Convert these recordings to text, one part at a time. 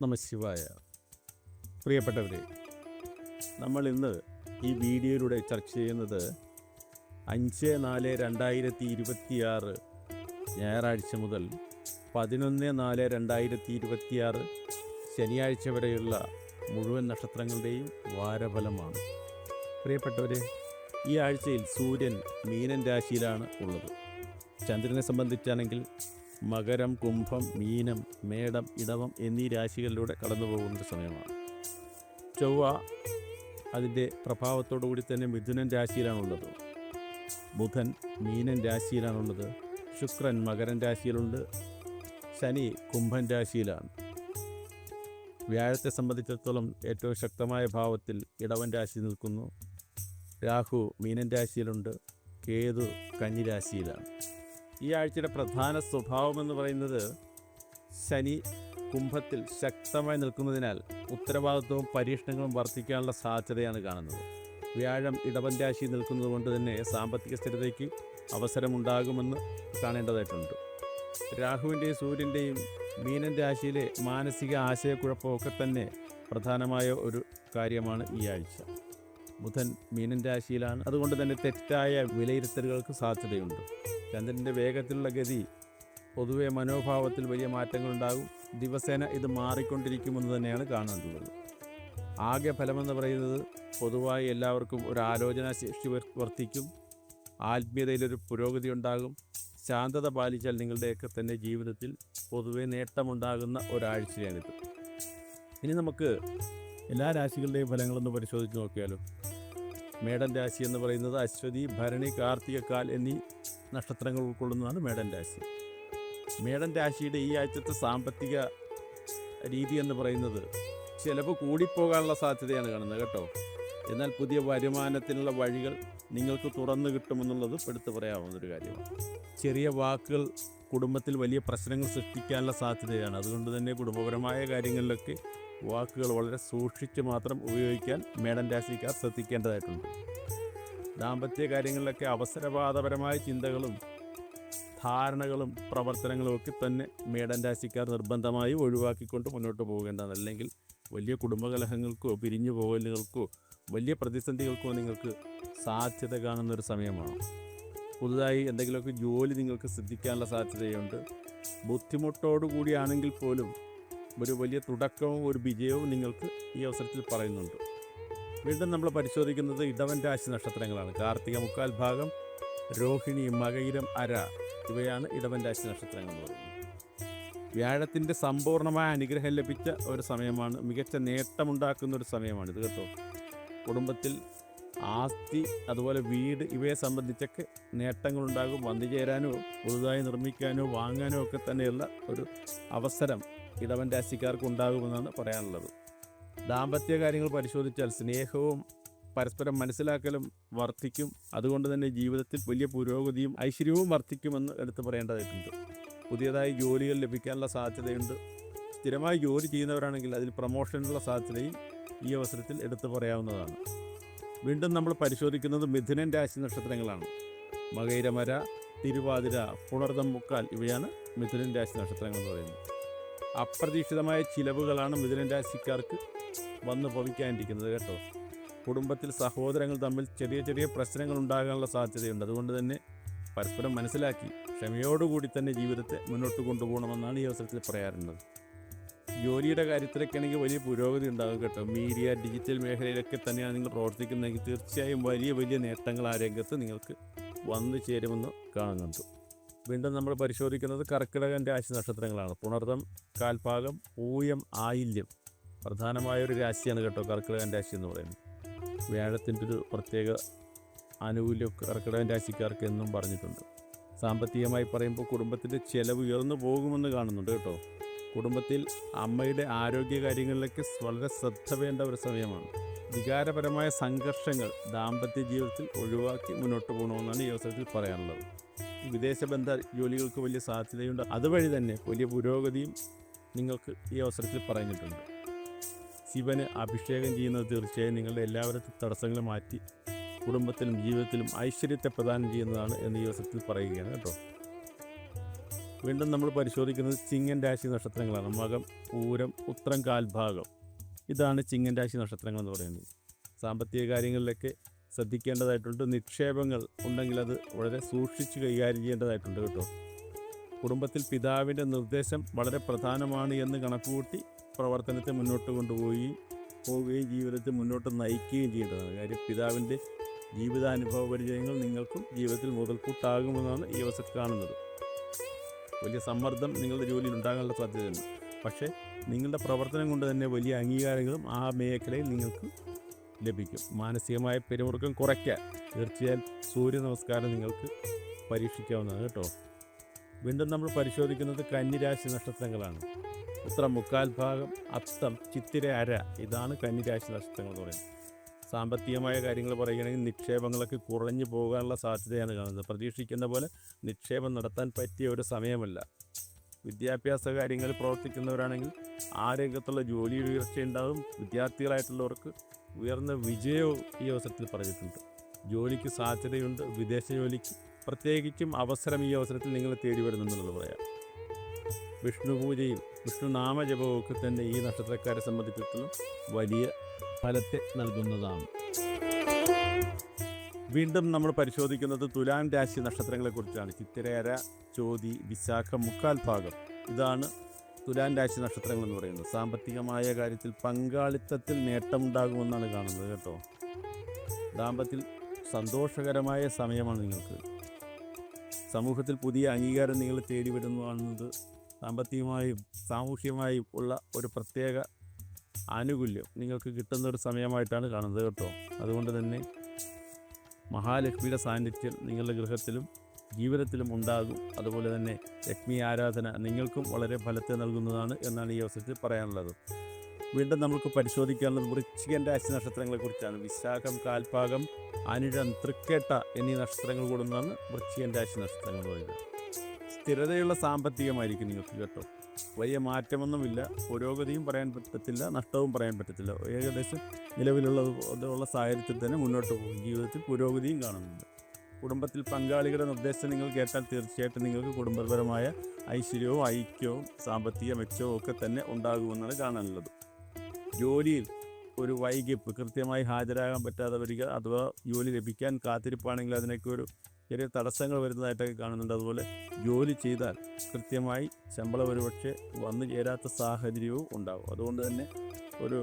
നമഃശിവായ. പ്രിയപ്പെട്ടവരെ, നമ്മൾ ഇന്ന് ഈ വീഡിയോയിലൂടെ ചർച്ച ചെയ്യുന്നത് 5/4/2026 ഞായറാഴ്ച മുതൽ 11/4/2026 ശനിയാഴ്ച വരെയുള്ള മുഴുവൻ നക്ഷത്രങ്ങളുടെയും വാരഫലമാണ്. പ്രിയപ്പെട്ടവരെ, ഈ ആഴ്ചയിൽ സൂര്യൻ മീനൻ രാശിയിലാണ് ഉള്ളത്. ചന്ദ്രനെ സംബന്ധിച്ചാണെങ്കിൽ മകരം, കുംഭം, മീനം, മേടം, ഇടവം എന്നീ രാശികളിലൂടെ കടന്നു പോകുന്നൊരു സമയമാണ്. ചൊവ്വ അതിൻ്റെ പ്രഭാവത്തോടു കൂടി തന്നെ മിഥുനൻ രാശിയിലാണുള്ളത്. ബുധൻ മീനൻ രാശിയിലാണുള്ളത്. ശുക്രൻ മകരൻ രാശിയിലുണ്ട്. ശനി കുംഭൻ രാശിയിലാണ്. വ്യാഴത്തെ സംബന്ധിച്ചിടത്തോളം ഏറ്റവും ശക്തമായ ഭാവത്തിൽ ഇടവൻ രാശി നിൽക്കുന്നു. രാഹു മീനൻ രാശിയിലുണ്ട്. കേതു കന്നി രാശിയിലാണ്. ഈ ആഴ്ചയുടെ പ്രധാന സ്വഭാവമെന്ന് പറയുന്നത് ശനി കുംഭത്തിൽ ശക്തമായി നിൽക്കുന്നതിനാൽ ഉത്തരവാദിത്വവും പരീക്ഷണങ്ങളും വർദ്ധിക്കാനുള്ള സാധ്യതയാണ് കാണുന്നത്. വ്യാഴം ഇടവൻ രാശി നിൽക്കുന്നത് കൊണ്ട് തന്നെ സാമ്പത്തിക സ്ഥിരതയ്ക്ക് അവസരമുണ്ടാകുമെന്ന് കാണേണ്ടതായിട്ടുണ്ട്. രാഹുവിൻ്റെയും സൂര്യൻ്റെയും മീനൻ രാശിയിലെ മാനസിക ആശയക്കുഴപ്പമൊക്കെ തന്നെ പ്രധാനമായ ഒരു കാര്യമാണ് ഈ ആഴ്ച. ബുധൻ മീനൻ രാശിയിലാണ്. അതുകൊണ്ട് തന്നെ തെറ്റായ വിലയിരുത്തലുകൾക്ക് സാധ്യതയുണ്ട്. ചന്ദ്രൻ്റെ വേഗത്തിലുള്ള ഗതി പൊതുവെ മനോഭാവത്തിൽ വലിയ മാറ്റങ്ങളുണ്ടാകും. ദിവസേന ഇത് മാറിക്കൊണ്ടിരിക്കുമെന്ന് തന്നെയാണ് കാണുന്നത്. ആകെ ഫലമെന്ന് പറയുന്നത് പൊതുവായി എല്ലാവർക്കും ഒരു ആലോചനാ ശേഷി വർദ്ധിക്കും. ആത്മീയതയിലൊരു പുരോഗതി ഉണ്ടാകും. ശാന്തത പാലിച്ചാൽ നിങ്ങളുടെയൊക്കെ തന്നെ ജീവിതത്തിൽ പൊതുവെ നേട്ടമുണ്ടാകുന്ന ഒരാഴ്ചയാണിത്. ഇനി നമുക്ക് എല്ലാ രാശികളുടെയും ഫലങ്ങളൊന്ന് പരിശോധിച്ച് നോക്കിയാലോ. മേടൻ രാശി എന്ന് പറയുന്നത് അശ്വതി, ഭരണി, കാർത്തിക, കാൽ എന്നീ നക്ഷത്രങ്ങൾ ഉൾക്കൊള്ളുന്നതാണ് മേടൻ രാശി. മേടൻ രാശിയുടെ ഈ ആഴ്ചത്തെ സാമ്പത്തിക രീതി എന്ന് പറയുന്നത് ചിലവ് കൂടിപ്പോകാനുള്ള സാധ്യതയാണ് കാണുന്നത് കേട്ടോ. എന്നാൽ പുതിയ വരുമാനത്തിനുള്ള വഴികൾ നിങ്ങൾക്ക് തുറന്നു കിട്ടുമെന്നുള്ളത് എടുത്തു പറയാവുന്നൊരു കാര്യമാണ്. ചെറിയ വാക്കുകൾ കുടുംബത്തിൽ വലിയ പ്രശ്നങ്ങൾ സൃഷ്ടിക്കാനുള്ള സാധ്യതയാണ്. അതുകൊണ്ട് തന്നെ കുടുംബപരമായ കാര്യങ്ങളിലൊക്കെ വാക്കുകൾ വളരെ സൂക്ഷിച്ച് മാത്രം ഉപയോഗിക്കാൻ മേടൻ രാശിക്കാർ ശ്രദ്ധിക്കേണ്ടതായിട്ടുണ്ട്. ദാമ്പത്യ കാര്യങ്ങളിലൊക്കെ അവസരവാദപരമായ ചിന്തകളും ധാരണകളും പ്രവർത്തനങ്ങളും ഒക്കെ തന്നെ മേടൻ രാശിക്കാർ നിർബന്ധമായി ഒഴിവാക്കിക്കൊണ്ട് മുന്നോട്ട് പോകേണ്ടതാണ്. അല്ലെങ്കിൽ വലിയ കുടുംബകലഹങ്ങൾക്കോ പിരിഞ്ഞു പോകലുകൾക്കോ വലിയ പ്രതിസന്ധികൾക്കോ നിങ്ങൾക്ക് സാധ്യത കാണുന്നൊരു സമയമാണ്. പുതുതായി എന്തെങ്കിലുമൊക്കെ ജോലി നിങ്ങൾക്ക് സിദ്ധിക്കാനുള്ള സാധ്യതയുണ്ട്. ബുദ്ധിമുട്ടോടു കൂടിയാണെങ്കിൽ പോലും ഒരു വലിയ തുടക്കവും ഒരു വിജയവും നിങ്ങൾക്ക് ഈ അവസരത്തിൽ പറയുന്നുണ്ട്. വീണ്ടും നമ്മൾ പരിശോധിക്കുന്നത് ഇടവൻ രാശി നക്ഷത്രങ്ങളാണ്. കാർത്തിക മുക്കാൽ ഭാഗം, രോഹിണി, മകയിരം, അര ഇവയാണ് ഇടവൻ രാശി നക്ഷത്രങ്ങൾ എന്ന് പറയുന്നത്. വ്യാഴത്തിൻ്റെ സമ്പൂർണ്ണമായ അനുഗ്രഹം ലഭിച്ച ഒരു സമയമാണ്. മികച്ച നേട്ടമുണ്ടാക്കുന്ന ഒരു സമയമാണിത് കേട്ടോ. കുടുംബത്തിൽ ആസ്തി അതുപോലെ വീട് ഇവയെ സംബന്ധിച്ചൊക്കെ നേട്ടങ്ങളുണ്ടാകും. വന്നു ചേരാനോ പുതുതായി നിർമ്മിക്കാനോ വാങ്ങാനോ ഒക്കെ തന്നെയുള്ള ഒരു അവസരം ഇടവൻ രാശിക്കാർക്ക് ഉണ്ടാകുമെന്നാണ് പറയാനുള്ളത്. ദാമ്പത്യ കാര്യങ്ങൾ പരിശോധിച്ചാൽ സ്നേഹവും പരസ്പരം മനസ്സിലാക്കലും വർദ്ധിക്കും. അതുകൊണ്ട് തന്നെ ജീവിതത്തിൽ വലിയ പുരോഗതിയും ഐശ്വര്യവും വർദ്ധിക്കുമെന്ന് എടുത്തു പറയേണ്ടതായിട്ടുണ്ട്. പുതിയതായി ജോലികൾ ലഭിക്കാനുള്ള സാധ്യതയുണ്ട്. സ്ഥിരമായി ജോലി ചെയ്യുന്നവരാണെങ്കിൽ അതിൽ പ്രൊമോഷനുള്ള സാധ്യതയും ഈ അവസരത്തിൽ എടുത്തു പറയാവുന്നതാണ്. വീണ്ടും നമ്മൾ പരിശോധിക്കുന്നത് മിഥുനൻ രാശി നക്ഷത്രങ്ങളാണ്. മകയിരമര, തിരുവാതിര, പുണർതം മുക്കാൽ ഇവയാണ് മിഥുനൻ രാശി നക്ഷത്രങ്ങൾ എന്ന് പറയുന്നത്. അപ്രതീക്ഷിതമായ ചിലവുകളാണ് മിഥുനൻ രാശിക്കാർക്ക് വന്നു ഭവിക്കാനിരിക്കുന്നത് കേട്ടോ. കുടുംബത്തിൽ സഹോദരങ്ങൾ തമ്മിൽ ചെറിയ ചെറിയ പ്രശ്നങ്ങൾ ഉണ്ടാകാനുള്ള സാധ്യതയുണ്ട്. അതുകൊണ്ട് തന്നെ പരസ്പരം മനസ്സിലാക്കി ക്ഷമയോടുകൂടി തന്നെ ജീവിതത്തെ മുന്നോട്ട് കൊണ്ടുപോകണമെന്നാണ് ഈ അവസരത്തിൽ പറയാറുള്ളത്. ജോലിയുടെ കാര്യത്തിലൊക്കെയാണെങ്കിൽ വലിയ പുരോഗതി ഉണ്ടാകും കേട്ടോ. മീഡിയ, ഡിജിറ്റൽ മേഖലയിലൊക്കെ തന്നെയാണ് നിങ്ങൾ പ്രവർത്തിക്കുന്നതെങ്കിൽ തീർച്ചയായും വലിയ വലിയ നേട്ടങ്ങൾ ആ രംഗത്ത് നിങ്ങൾക്ക് വന്നു ചേരുമെന്ന് കാണുന്നുണ്ട്. വീണ്ടും നമ്മൾ പരിശോധിക്കുന്നത് കർക്കിടകൻ രാശി നക്ഷത്രങ്ങളാണ്. പുണർതം കാൽഭാഗം, പൂയം, ആയില്യം പ്രധാനമായൊരു രാശിയാണ് കേട്ടോ കർക്കിടകൻ രാശി എന്ന് പറയുന്നത്. വ്യാഴത്തിൻ്റെ ഒരു പ്രത്യേക ആനുകൂല്യം കർക്കിടകൻ രാശിക്കാർക്ക് എന്നും പറഞ്ഞിട്ടുണ്ട്. സാമ്പത്തികമായി പറയുമ്പോൾ കുടുംബത്തിൻ്റെ ചെലവ് ഉയർന്നു പോകുമെന്ന് കാണുന്നുണ്ട് കേട്ടോ. കുടുംബത്തിൽ അമ്മയുടെ ആരോഗ്യ കാര്യങ്ങളിലേക്ക് വളരെ ശ്രദ്ധ വേണ്ട ഒരു സമയമാണ്. വികാരപരമായ സംഘർഷങ്ങൾ ദാമ്പത്യ ജീവിതത്തിൽ ഒഴിവാക്കി മുന്നോട്ട് പോകണമെന്നാണ് ഈ അവസരത്തിൽ പറയാനുള്ളത്. വിദേശ ബന്ധ ജോലികൾക്ക് വലിയ സാധ്യതയുണ്ട്. അതുവഴി തന്നെ വലിയ പുരോഗതിയും നിങ്ങൾക്ക് ഈ അവസരത്തിൽ പറഞ്ഞിട്ടുണ്ട്. ശിവന് അഭിഷേകം ചെയ്യുന്നത് തീർച്ചയായും നിങ്ങളുടെ എല്ലാവരും തടസ്സങ്ങളും മാറ്റി കുടുംബത്തിലും ജീവിതത്തിലും ഐശ്വര്യത്തെ പ്രദാനം ചെയ്യുന്നതാണ് എന്ന് ഈ അവസരത്തിൽ പറയുകയാണ് കേട്ടോ. വീണ്ടും നമ്മൾ പരിശോധിക്കുന്നത് ചിങ്ങൻ രാശി നക്ഷത്രങ്ങളാണ്. മകം, പൂരം, ഉത്രം കാൽഭാഗം. ഇതാണ് ചിങ്ങൻ രാശി നക്ഷത്രങ്ങൾ എന്ന് പറയുന്നത്. സാമ്പത്തിക കാര്യങ്ങളിലൊക്കെ ശ്രദ്ധിക്കേണ്ടതായിട്ടുണ്ട്. നിക്ഷേപങ്ങൾ ഉണ്ടെങ്കിൽ അത് വളരെ സൂക്ഷിച്ച് കൈകാര്യം ചെയ്യേണ്ടതായിട്ടുണ്ട് കേട്ടോ. കുടുംബത്തിൽ പിതാവിൻ്റെ നിർദ്ദേശം വളരെ പ്രധാനമാണ് എന്ന് കണക്കുകൂട്ടി പ്രവർത്തനത്തെ മുന്നോട്ട് പോവുകയും ജീവിതത്തെ മുന്നോട്ട് നയിക്കുകയും ചെയ്യേണ്ടതാണ്. കാര്യം പിതാവിൻ്റെ ജീവിതാനുഭവ പരിചയങ്ങൾ നിങ്ങൾക്കും ജീവിതത്തിൽ മുതൽക്കൂട്ടാകുമെന്നാണ് ഈ അവസരത്തിൽ കാണുന്നത്. വലിയ സമ്മർദ്ദം നിങ്ങളുടെ ജോലിയിൽ ഉണ്ടാകാനുള്ള സാധ്യതയുണ്ട്. പക്ഷേ നിങ്ങളുടെ പ്രവർത്തനം കൊണ്ട് തന്നെ വലിയ അംഗീകാരങ്ങളും ആ മേഖലയിൽ നിങ്ങൾക്ക് ലഭിക്കും. മാനസികമായ പിരിമുറുക്കം കുറയ്ക്കാൻ തീർച്ചയായും സൂര്യ നമസ്കാരം നിങ്ങൾക്ക് പരീക്ഷിക്കാവുന്നതാണ് കേട്ടോ. വീണ്ടും നമ്മൾ പരിശോധിക്കുന്നത് കന്നിരാശി നക്ഷത്രങ്ങളാണ്. ഉത്രം മുക്കാൽ ഭാഗം, അത്തം, ചിത്തിര അര. ഇതാണ് കന്നിരാശി നക്ഷത്രങ്ങൾ എന്ന് പറയുന്നത്. സാമ്പത്തികമായ കാര്യങ്ങൾ പറയുകയാണെങ്കിൽ നിക്ഷേപങ്ങളൊക്കെ കുറഞ്ഞു പോകാനുള്ള സാധ്യതയാണ് കാണുന്നത്. പ്രതീക്ഷിക്കുന്ന പോലെ നിക്ഷേപം നടത്താൻ പറ്റിയ ഒരു സമയമല്ല. വിദ്യാഭ്യാസ കാര്യങ്ങളിൽ പ്രവർത്തിക്കുന്നവരാണെങ്കിൽ ആ രംഗത്തുള്ള ജോലിയിൽ ഉയർച്ചയുണ്ടാകും. വിദ്യാർത്ഥികളായിട്ടുള്ളവർക്ക് ഉയർന്ന വിജയവും ഈ അവസരത്തിൽ പറഞ്ഞിട്ടുണ്ട്. ജോലിക്ക് സാധ്യതയുണ്ട്. വിദേശ ജോലിക്ക് പ്രത്യേകിച്ചും അവസരം ഈ അവസരത്തിൽ നിങ്ങളെ തേടി വരുന്നുണ്ടെന്നുള്ളത് പറയാം. വിഷ്ണു പൂജയും വിഷ്ണു നാമജപവും ഒക്കെ തന്നെ ഈ നക്ഷത്രക്കാരെ സംബന്ധിച്ചിടത്തോളം വലിയ ഫലത്തെ നൽകുന്നതാണ്. വീണ്ടും നമ്മൾ പരിശോധിക്കുന്നത് തുലാം രാശി നക്ഷത്രങ്ങളെക്കുറിച്ചാണ്. ചിത്തിരയര, ചോതി, വിശാഖം, മുക്കാൽ ഭാഗം. ഇതാണ് തുലാം രാശി നക്ഷത്രങ്ങൾ എന്ന് പറയുന്നത്. സാമ്പത്തികമായ കാര്യത്തിൽ പങ്കാളിത്തത്തിൽ നേട്ടമുണ്ടാകുമെന്നാണ് കാണുന്നത് കേട്ടോ. ദാമ്പത്യത്തിൽ സന്തോഷകരമായ സമയമാണ് നിങ്ങൾക്ക്. സമൂഹത്തിൽ പുതിയ അംഗീകാരം നിങ്ങൾ തേടി വരുന്നതാണെന്നത് സാമ്പത്തികമായും സാമൂഹ്യമായും ഉള്ള ഒരു പ്രത്യേക ആനുകൂല്യം നിങ്ങൾക്ക് കിട്ടുന്ന ഒരു സമയമായിട്ടാണ് കാണുന്നത് കേട്ടോ. അതുകൊണ്ട് തന്നെ മഹാലക്ഷ്മിയുടെ സാന്നിധ്യം നിങ്ങളുടെ ഗൃഹത്തിലും ജീവിതത്തിലും ഉണ്ടാകും. അതുപോലെ തന്നെ ലക്ഷ്മി ആരാധന നിങ്ങൾക്കും വളരെ ഫലത്തെ നൽകുന്നതാണ് എന്നാണ് ഈ അവസരത്തിൽ പറയാനുള്ളത്. വീണ്ടും നമുക്ക് പരിശോധിക്കാനുള്ളത് വൃശ്ചികൻ രാശി നക്ഷത്രങ്ങളെക്കുറിച്ചാണ്. വിശാഖം, കാൽഭാഗം, അനിഴം, തൃക്കേട്ട എന്നീ നക്ഷത്രങ്ങൾ കൂടുന്നതാണ് വൃശ്ചികൻ രാശി നക്ഷത്രങ്ങൾ പറയുന്നത്. സ്ഥിരതയുള്ള സാമ്പത്തികമായിരിക്കും നിങ്ങൾക്ക് കേട്ടോ. വലിയ പുരോഗതിയും പറയാൻ പറ്റത്തില്ല, നഷ്ടവും പറയാൻ പറ്റത്തില്ല. ഏകദേശം നിലവിലുള്ള സാഹചര്യത്തിൽ തന്നെ മുന്നോട്ട് പോകും. ജീവിതത്തിൽ പുരോഗതിയും കാണുന്നുണ്ട്. കുടുംബത്തിൽ പങ്കാളികളുടെ നിർദ്ദേശം നിങ്ങൾ കേട്ടാൽ തീർച്ചയായിട്ടും നിങ്ങൾക്ക് കുടുംബപരമായ ഐശ്വര്യവും ഐക്യവും സാമ്പത്തിക മെച്ചവും ഒക്കെ തന്നെ ഉണ്ടാകുമെന്നാണ് കാണാനുള്ളത്. ജോലിയിൽ ഒരു വൈകിപ്പ്, കൃത്യമായി ഹാജരാകാൻ പറ്റാതെ വരിക, അഥവാ ജോലി ലഭിക്കാൻ കാത്തിരിപ്പാണെങ്കിൽ അതിനൊക്കെ ഒരു ചെറിയ തടസ്സങ്ങൾ വരുന്നതായിട്ടൊക്കെ കാണുന്നുണ്ട്. അതുപോലെ ജോലി ചെയ്താൽ കൃത്യമായി ശമ്പളം ഒരുപക്ഷെ വന്നു ചേരാത്ത സാഹചര്യവും ഉണ്ടാകും. അതുകൊണ്ട് തന്നെ ഒരു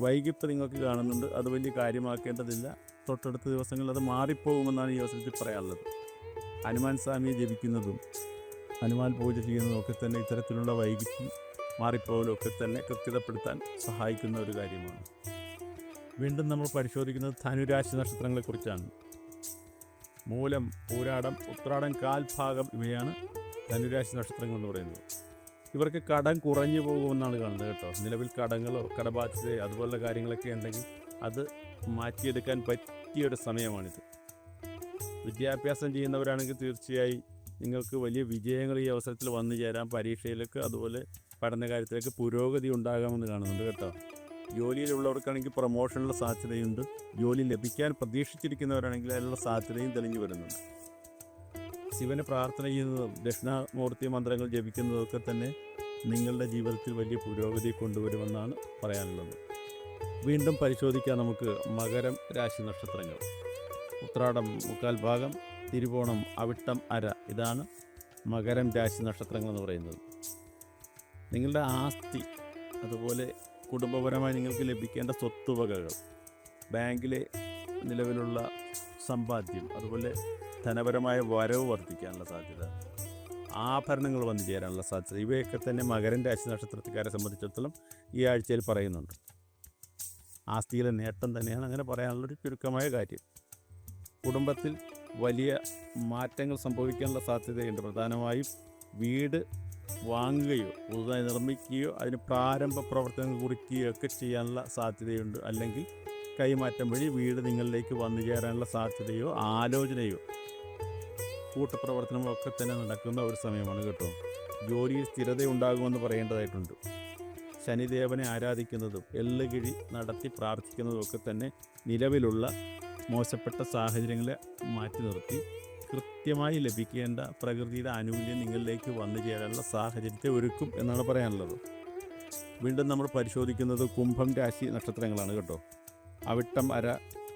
വൈകിപ്പ് നിങ്ങൾക്ക് കാണുന്നുണ്ട്. അത് വലിയ കാര്യമാക്കേണ്ടതില്ല. തൊട്ടടുത്ത ദിവസങ്ങളിൽ അത് മാറിപ്പോകുമെന്നാണ് ഈ അവസരത്തിൽ പറയാനുള്ളത്. ഹനുമാൻ സ്വാമിയെ ജപിക്കുന്നതും ഹനുമാൻ പൂജ ചെയ്യുന്നതും ഒക്കെ തന്നെ ഇത്തരത്തിലുള്ള വൈകിപ്പും മാറിപ്പോകലും ഒക്കെ തന്നെ കൃത്യതപ്പെടുത്താൻ സഹായിക്കുന്ന ഒരു കാര്യമാണ്. വീണ്ടും നമ്മൾ പരിശോധിക്കുന്നത് ധനുരാശി നക്ഷത്രങ്ങളെക്കുറിച്ചാണ്. മൂലം, പൂരാടം, ഉത്രാടം, കാൽഭാഗം ഇവയാണ് ധനുരാശി നക്ഷത്രങ്ങൾ എന്ന് പറയുന്നത്. ഇവർക്ക് കടം കുറഞ്ഞു പോകുമെന്നാണ് കാണുന്നത് കേട്ടോ. നിലവിൽ കടങ്ങളോ കടബാധ്യതയോ അതുപോലുള്ള കാര്യങ്ങളൊക്കെ ഉണ്ടെങ്കിൽ അത് മാറ്റിയെടുക്കാൻ പറ്റിയൊരു സമയമാണിത്. വിദ്യാഭ്യാസം ചെയ്യുന്നവരാണെങ്കിൽ തീർച്ചയായും നിങ്ങൾക്ക് വലിയ വിജയങ്ങൾ ഈ അവസരത്തിൽ വന്നു ചേരാം. പരീക്ഷയിലേക്ക് അതുപോലെ പഠന കാര്യത്തിലേക്ക് പുരോഗതി ഉണ്ടാകാമെന്ന് കാണുന്നുണ്ട് കേട്ടോ. ജോലിയിലുള്ളവർക്കാണെങ്കിൽ പ്രൊമോഷനുള്ള സാധ്യതയുണ്ട്. ജോലി ലഭിക്കാൻ പ്രതീക്ഷിച്ചിരിക്കുന്നവരാണെങ്കിൽ അതിനുള്ള സാധ്യതയും തെളിഞ്ഞു വരുന്നുണ്ട്. ശിവന് പ്രാർത്ഥന ചെയ്യുന്നതും ദക്ഷിണാമൂർത്തി മന്ത്രങ്ങൾ ജപിക്കുന്നതൊക്കെ തന്നെ നിങ്ങളുടെ ജീവിതത്തിൽ വലിയ പുരോഗതി കൊണ്ടുവരുമെന്നാണ് പറയാനുള്ളത്. വീണ്ടും പരിശോധിക്കാം നമുക്ക് മകരം രാശി നക്ഷത്രങ്ങൾ. ഉത്രാടം, മുക്കാൽ ഭാഗം, തിരുവോണം, അവിട്ടം, അര. ഇതാണ് മകരം രാശി നക്ഷത്രങ്ങൾ എന്ന് പറയുന്നത്. നിങ്ങളുടെ ആസ്തി, അതുപോലെ കുടുംബപരമായി നിങ്ങൾക്ക് ലഭിക്കേണ്ട സ്വത്തുവകകൾ, ബാങ്കിലെ നിലവിലുള്ള സമ്പാദ്യം, അതുപോലെ ധനപരമായ വരവ് വർദ്ധിക്കാനുള്ള സാധ്യത, ആഭരണങ്ങൾ വന്നു ചേരാനുള്ള സാധ്യത, ഇവയൊക്കെ തന്നെ മകരം രാശി നക്ഷത്രക്കാരെ സംബന്ധിച്ചിടത്തോളം ഈ ആഴ്ചയിൽ പറയുന്നുണ്ട്. ആസ്തിയിലെ നേട്ടം തന്നെയാണ് അങ്ങനെ പറയാനുള്ളൊരു ചുരുക്കമായ കാര്യം. കുടുംബത്തിൽ വലിയ മാറ്റങ്ങൾ സംഭവിക്കാനുള്ള സാധ്യതയുണ്ട്. പ്രധാനമായും വീട് വാങ്ങുകയോ പുതുതായി നിർമ്മിക്കുകയോ അതിന് പ്രാരംഭ പ്രവർത്തനങ്ങൾ കുറിക്കുകയോ ഒക്കെ ചെയ്യാനുള്ള സാധ്യതയുണ്ട്. അല്ലെങ്കിൽ കൈമാറ്റം വഴി വീട് നിങ്ങളിലേക്ക് വന്നു ചേരാനുള്ള സാധ്യതയോ ആലോചനയോ കൂട്ടപ്രവർത്തനമോ ഒക്കെ തന്നെ നടക്കുന്ന ഒരു സമയമാണ് കേട്ടോ. ജോലിയിൽ സ്ഥിരതയുണ്ടാകുമെന്ന് പറയേണ്ടതായിട്ടുണ്ട്. ശനിദേവനെ ആരാധിക്കുന്നതും എള്ളുകിഴി നടത്തി പ്രാർത്ഥിക്കുന്നതും ഒക്കെ തന്നെ നിലവിലുള്ള മോശപ്പെട്ട സാഹചര്യങ്ങളെ മാറ്റി നിർത്തി കൃത്യമായി ലഭിക്കേണ്ട പ്രകൃതിയുടെ ആനുകൂല്യം നിങ്ങളിലേക്ക് വന്നു ചേരാനുള്ള സാഹചര്യത്തെ ഒരുക്കും എന്നാണ് പറയാനുള്ളത്. വീണ്ടും നമ്മൾ പരിശോധിക്കുന്നത് കുംഭം രാശി നക്ഷത്രങ്ങളാണ് കേട്ടോ. അവിട്ടം, അര,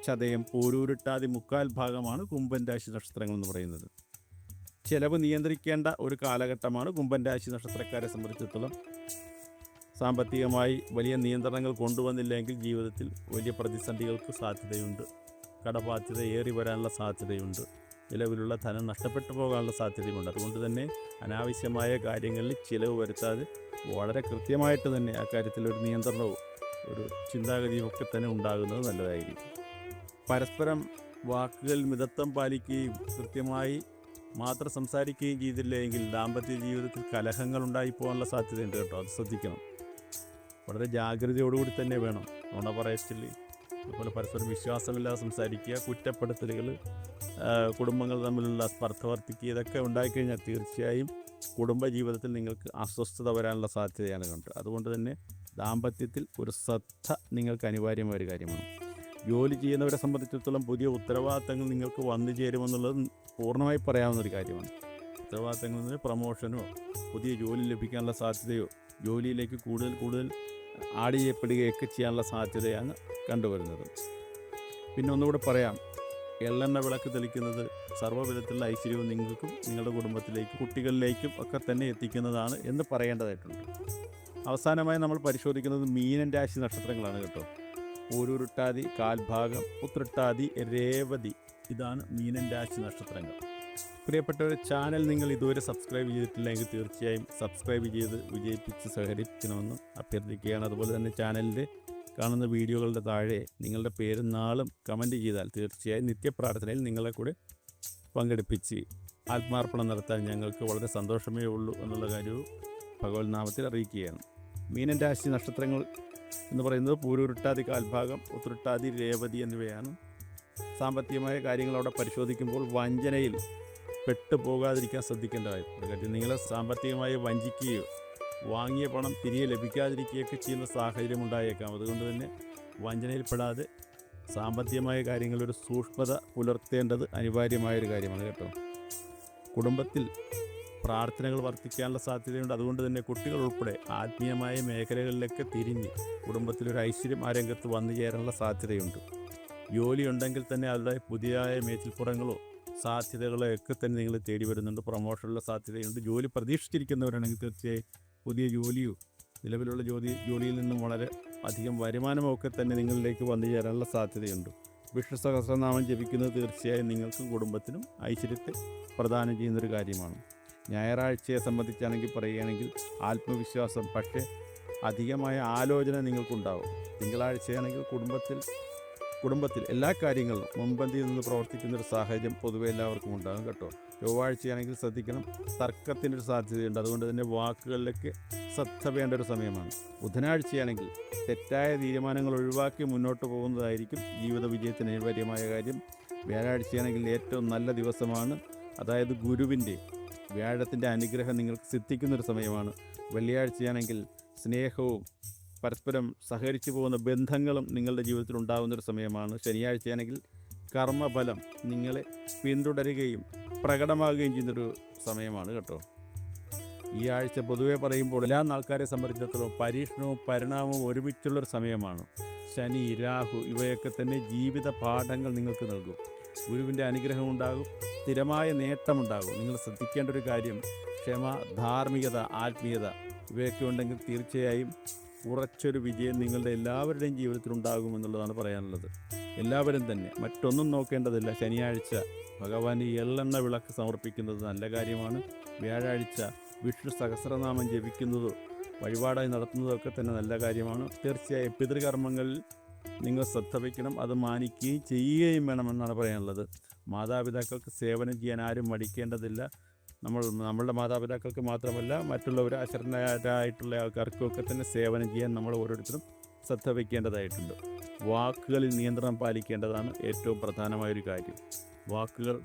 ചതയം, പൂരൂരുട്ടാതി മുക്കാൽ ഭാഗമാണ് കുംഭൻ രാശി നക്ഷത്രങ്ങൾ എന്ന് പറയുന്നത്. ചെലവ് നിയന്ത്രിക്കേണ്ട ഒരു കാലഘട്ടമാണ് കുംഭൻ രാശി നക്ഷത്രക്കാരെ സംബന്ധിച്ചിടത്തോളം. സാമ്പത്തികമായി വലിയ നിയന്ത്രണങ്ങൾ കൊണ്ടുവന്നില്ലെങ്കിൽ ജീവിതത്തിൽ വലിയ പ്രതിസന്ധികൾക്ക് സാധ്യതയുണ്ട്. കടബാധ്യത ഏറി വരാനുള്ള സാധ്യതയുണ്ട്. നിലവിലുള്ള ധനം നഷ്ടപ്പെട്ടു പോകാനുള്ള സാധ്യതയുണ്ട്. അതുകൊണ്ട് തന്നെ അനാവശ്യമായ കാര്യങ്ങളിൽ ചിലവ് വരുത്താതെ വളരെ കൃത്യമായിട്ട് തന്നെ ആ കാര്യത്തിൽ ഒരു നിയന്ത്രണവും ഒരു ചിന്താഗതിയും ഒക്കെ തന്നെ ഉണ്ടാകുന്നത് നല്ലതായിരിക്കും. പരസ്പരം വാക്കുകൾ മിതത്വം പാലിക്കുകയും കൃത്യമായി മാത്രം സംസാരിക്കുകയും ചെയ്തില്ലെങ്കിൽ ദാമ്പത്യ ജീവിതത്തിൽ കലഹങ്ങൾ ഉണ്ടായിപ്പോകാനുള്ള സാധ്യതയുണ്ട് കേട്ടോ. അത് ശ്രദ്ധിക്കണം. വളരെ ജാഗ്രതയോടുകൂടി തന്നെ വേണം. നുണ പറയത്തിൽ, അതുപോലെ പരസ്പരം വിശ്വാസമില്ലാതെ സംസാരിക്കുക, കുറ്റപ്പെടുത്തലുകൾ, കുടുംബങ്ങൾ തമ്മിലുള്ള സ്പർദ്ധ വർദ്ധിക്കുക, ഇതൊക്കെ ഉണ്ടായിക്കഴിഞ്ഞാൽ തീർച്ചയായും കുടുംബജീവിതത്തിൽ നിങ്ങൾക്ക് അസ്വസ്ഥത വരാനുള്ള സാധ്യതയാണ് കണ്ടത്. അതുകൊണ്ട് തന്നെ ദാമ്പത്യത്തിൽ ഒരു ശ്രദ്ധ നിങ്ങൾക്ക് അനിവാര്യമായ ഒരു കാര്യമാണ്. ജോലി ചെയ്യുന്നവരെ സംബന്ധിച്ചിടത്തോളം പുതിയ ഉത്തരവാദിത്തങ്ങൾ നിങ്ങൾക്ക് വന്നു ചേരുമെന്നുള്ളത് പൂർണ്ണമായി പറയാവുന്നൊരു കാര്യമാണ്. ഉത്തരവാദിത്തങ്ങളിൽ പ്രമോഷനോ പുതിയ ജോലി ലഭിക്കാനുള്ള സാധ്യതയോ ജോലിയിലേക്ക് കൂടുതൽ ആഡ് ചെയ്യപ്പെടുകയൊക്കെ ചെയ്യാനുള്ള സാധ്യതയാണ് കണ്ടുവരുന്നത്. പിന്നെ ഒന്നുകൂടെ പറയാം, എള്ളെണ്ണ വിളക്ക് തെളിക്കുന്നത് സർവ്വവിധത്തിലുള്ള ഐശ്വര്യവും നിങ്ങൾക്കും നിങ്ങളുടെ കുടുംബത്തിലേക്കും കുട്ടികളിലേക്കും ഒക്കെ തന്നെ എത്തിക്കുന്നതാണ് എന്ന് പറയേണ്ടതായിട്ടുണ്ട്. അവസാനമായി നമ്മൾ പരിശോധിക്കുന്നത് മീനൻ രാശി നക്ഷത്രങ്ങളാണ് കേട്ടോ. പൂരുരുട്ടാതി, കാൽഭാഗം, ഉത്രട്ടാതി, രേവതി, ഇതാണ് മീനൻ രാശി നക്ഷത്രങ്ങൾ. പ്രിയപ്പെട്ടവർ, ചാനൽ നിങ്ങൾ ഇതുവരെ സബ്സ്ക്രൈബ് ചെയ്തിട്ടില്ലെങ്കിൽ തീർച്ചയായും സബ്സ്ക്രൈബ് ചെയ്ത് വിജയിപ്പിച്ച് സഹകരിക്കണമെന്ന് അഭ്യർത്ഥിക്കുകയാണ്. അതുപോലെ തന്നെ ചാനലിൻ്റെ കാണുന്ന വീഡിയോകളുടെ താഴെ നിങ്ങളുടെ പേരും നാളും കമൻറ്റ് ചെയ്താൽ തീർച്ചയായും നിത്യപ്രാർത്ഥനയിൽ നിങ്ങളെ കൂടെ പങ്കെടുപ്പിച്ച് ആത്മാർപ്പണം നടത്താൻ ഞങ്ങൾക്ക് വളരെ സന്തോഷമേ ഉള്ളൂ എന്നുള്ള കാര്യവും ഭഗവത് നാമത്തിൽ അറിയിക്കുകയാണ്. മീനൻ രാശി നക്ഷത്രങ്ങൾ എന്ന് പറയുന്നത് പൂരുരുട്ടാതി, കാൽഭാഗം, ഉത്രട്ടാതി, രേവതി എന്നിവയാണ്. സാമ്പത്തികമായ കാര്യങ്ങൾ അവിടെ പരിശോധിക്കുമ്പോൾ വഞ്ചനയിൽ പെട്ടുപോകാതിരിക്കാൻ ശ്രദ്ധിക്കേണ്ടതായിട്ടുണ്ട്. കാര്യം നിങ്ങളെ സാമ്പത്തികമായി വഞ്ചിക്കുകയോ വാങ്ങിയ പണം തിരികെ ലഭിക്കാതിരിക്കുകയൊക്കെ ചെയ്യുന്ന സാഹചര്യം ഉണ്ടായേക്കാം. അതുകൊണ്ട് തന്നെ വഞ്ചനയിൽപ്പെടാതെ സാമ്പത്തികമായ കാര്യങ്ങളൊരു സൂക്ഷ്മത പുലർത്തേണ്ടത് അനിവാര്യമായൊരു കാര്യമാണ് കേട്ടോ. കുടുംബത്തിൽ പ്രാർത്ഥനകൾ വർദ്ധിക്കാനുള്ള സാധ്യതയുണ്ട്. അതുകൊണ്ട് തന്നെ കുട്ടികൾ ഉൾപ്പെടെ ആത്മീയമായ മേഖലകളിലൊക്കെ തിരിഞ്ഞ് കുടുംബത്തിലൊരു ഐശ്വര്യം ആ രംഗത്ത് വന്നു ചേരാനുള്ള സാധ്യതയുണ്ട്. ജോലിയുണ്ടെങ്കിൽ തന്നെ അവരുടെ പുതിയതായ മേച്ചിൽപ്പുറങ്ങളോ സാധ്യതകളോ ഒക്കെ തന്നെ നിങ്ങൾ തേടി വരുന്നുണ്ട്. പ്രൊമോഷനുള്ള സാധ്യതയുണ്ട്. ജോലി പ്രതീക്ഷിച്ചിരിക്കുന്നവരാണെങ്കിൽ തീർച്ചയായും പുതിയ ജോലിയോ നിലവിലുള്ള ജോലിയിൽ നിന്നും വളരെ അധികം വരുമാനമൊക്കെ തന്നെ നിങ്ങളിലേക്ക് വന്നു ചേരാനുള്ള സാധ്യതയുണ്ട്. വിഷ്ണു സഹസ്രനാമം ജപിക്കുന്നത് തീർച്ചയായും നിങ്ങൾക്കും കുടുംബത്തിനും ഐശ്വര്യത്തെ പ്രദാനം ചെയ്യുന്നൊരു കാര്യമാണ്. ഞായറാഴ്ചയെ സംബന്ധിച്ചാണെങ്കിൽ പറയുകയാണെങ്കിൽ ആത്മവിശ്വാസം, പക്ഷേ അധികമായ ആലോചന നിങ്ങൾക്കുണ്ടാവും. തിങ്കളാഴ്ചയാണെങ്കിൽ കുടുംബത്തിൽ എല്ലാ കാര്യങ്ങളിലും മുൻപന്തിയിൽ നിന്ന് പ്രവർത്തിക്കുന്നൊരു സാഹചര്യം പൊതുവെ എല്ലാവർക്കും ഉണ്ടാകും കേട്ടോ. ചൊവ്വാഴ്ചയാണെങ്കിൽ ശ്രദ്ധിക്കണം, തർക്കത്തിനൊരു സാധ്യതയുണ്ട്. അതുകൊണ്ട് തന്നെ വാക്കുകളിലൊക്കെ ശ്രദ്ധ വേണ്ട ഒരു സമയമാണ്. ബുധനാഴ്ചയാണെങ്കിൽ തെറ്റായ തീരുമാനങ്ങൾ ഒഴിവാക്കി മുന്നോട്ട് പോകുന്നതായിരിക്കും ജീവിത വിജയത്തിന് അനിവാര്യമായ കാര്യം. വ്യാഴാഴ്ചയാണെങ്കിൽ ഏറ്റവും നല്ല ദിവസമാണ്. അതായത് ഗുരുവിൻ്റെ, വ്യാഴത്തിൻ്റെ അനുഗ്രഹം നിങ്ങൾക്ക് സിദ്ധിക്കുന്നൊരു സമയമാണ്. വെള്ളിയാഴ്ചയാണെങ്കിൽ സ്നേഹവും പരസ്പരം സഹകരിച്ചു പോകുന്ന ബന്ധങ്ങളും നിങ്ങളുടെ ജീവിതത്തിൽ ഉണ്ടാകുന്നൊരു സമയമാണ്. ശനിയാഴ്ചയാണെങ്കിൽ കർമ്മഫലം നിങ്ങളെ പിന്തുടരുകയും പ്രകടമാകുകയും ചെയ്യുന്നൊരു സമയമാണ് കേട്ടോ. ഈ ആഴ്ച പൊതുവെ പറയുമ്പോൾ എല്ലാ ആൾക്കാരെ സംബന്ധിച്ചിടത്തോളം പരീക്ഷണവും പരിണാമവും ഒരുമിച്ചുള്ളൊരു സമയമാണ്. ശനി, രാഹു ഇവയൊക്കെ തന്നെ ജീവിത പാഠങ്ങൾ നിങ്ങൾക്ക് നൽകും. ഗുരുവിൻ്റെ അനുഗ്രഹം ഉണ്ടാകും, സ്ഥിരമായ നേട്ടമുണ്ടാകും. നിങ്ങൾ ശ്രദ്ധിക്കേണ്ട ഒരു കാര്യം ക്ഷമ, ധാർമ്മികത, ആത്മീയത ഇവയൊക്കെ ഉണ്ടെങ്കിൽ തീർച്ചയായും ഉറച്ചൊരു വിജയം നിങ്ങളുടെ എല്ലാവരുടെയും ജീവിതത്തിൽ ഉണ്ടാകുമെന്നുള്ളതാണ് പറയാനുള്ളത്. എല്ലാവരും തന്നെ മറ്റൊന്നും നോക്കേണ്ടതില്ല. ശനിയാഴ്ച ഭഗവാന് എള്ളെണ്ണ വിളക്ക് സമർപ്പിക്കുന്നത് നല്ല കാര്യമാണ്. വ്യാഴാഴ്ച വിഷ്ണു സഹസ്രനാമം ജപിക്കുന്നതോ വഴിപാടായി നടത്തുന്നതൊക്കെ തന്നെ നല്ല കാര്യമാണ്. തീർച്ചയായും പിതൃകർമ്മങ്ങളിൽ നിങ്ങൾ ശ്രദ്ധ വയ്ക്കണം, അത് മാനിക്കുകയും ചെയ്യുകയും വേണമെന്നാണ് പറയാനുള്ളത്. മാതാപിതാക്കൾക്ക് സേവനം ചെയ്യാൻ ആരും മടിക്കേണ്ടതില്ല. നമ്മളുടെ മാതാപിതാക്കൾക്ക് മാത്രമല്ല മറ്റുള്ളവർ അശരണരായിട്ടുള്ള ആൾക്കാർക്കൊക്കെ തന്നെ സേവനം ചെയ്യാൻ നമ്മൾ ഓരോരുത്തരും ശ്രദ്ധ വയ്ക്കേണ്ടതായിട്ടുണ്ട്. വാക്കുകളിൽ നിയന്ത്രണം പാലിക്കേണ്ടതാണ് ഏറ്റവും പ്രധാനമായൊരു കാര്യം. വാക്കുകൾ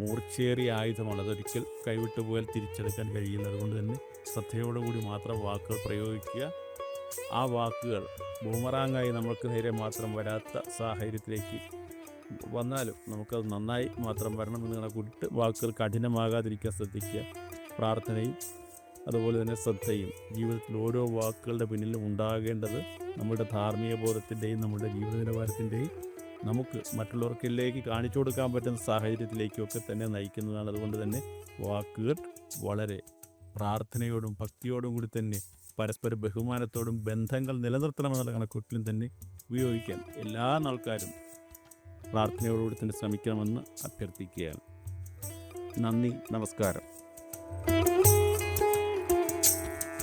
മൂർച്ചയേറിയ ആയുധമാണ്. അതൊരിക്കൽ കൈവിട്ടു പോയാൽ തിരിച്ചെടുക്കാൻ കഴിയില്ല. അതുകൊണ്ട് തന്നെ ശ്രദ്ധയോടുകൂടി മാത്രം വാക്കുകൾ പ്രയോഗിക്കുക. ആ വാക്കുകൾ ബൂമറാങ്ങായി നമ്മൾക്ക് നേരെ മാത്രം വരാത്ത സാഹചര്യത്തിലേക്ക് വന്നാലും നമുക്കത് നന്നായി മാത്രം വരണമെന്ന് കണക്കൂട്ടിയിട്ട് വാക്കുകൾ കഠിനമാകാതിരിക്കാൻ ശ്രദ്ധിക്കുക. പ്രാർത്ഥനയും അതുപോലെ തന്നെ ശ്രദ്ധയും ജീവിതത്തിൽ ഓരോ വാക്കുകളുടെ പിന്നിലും ഉണ്ടാകേണ്ടത് നമ്മുടെ ധാർമ്മിക ബോധത്തിൻ്റെയും നമ്മുടെ ജീവിത നിലവാരത്തിൻ്റെയും നമുക്ക് മറ്റുള്ളവർക്കിലേക്ക് കാണിച്ചു കൊടുക്കാൻ പറ്റുന്ന സാഹചര്യത്തിലേക്കൊക്കെ തന്നെ നയിക്കുന്നതാണ്. അതുകൊണ്ട് തന്നെ വാക്കുകൾ വളരെ പ്രാർത്ഥനയോടും ഭക്തിയോടും കൂടി തന്നെ പരസ്പര ബഹുമാനത്തോടും ബന്ധങ്ങൾ നിലനിർത്തണമെന്നുള്ള കണക്കൂട്ടിലും തന്നെ ഉപയോഗിക്കാൻ എല്ലാ ആൾക്കാരും പ്രാർത്ഥനയോടുകൂടി തന്നെ ശ്രമിക്കണമെന്ന് അഭ്യർത്ഥിക്കുകയാണ്. നന്ദി, നമസ്കാരം.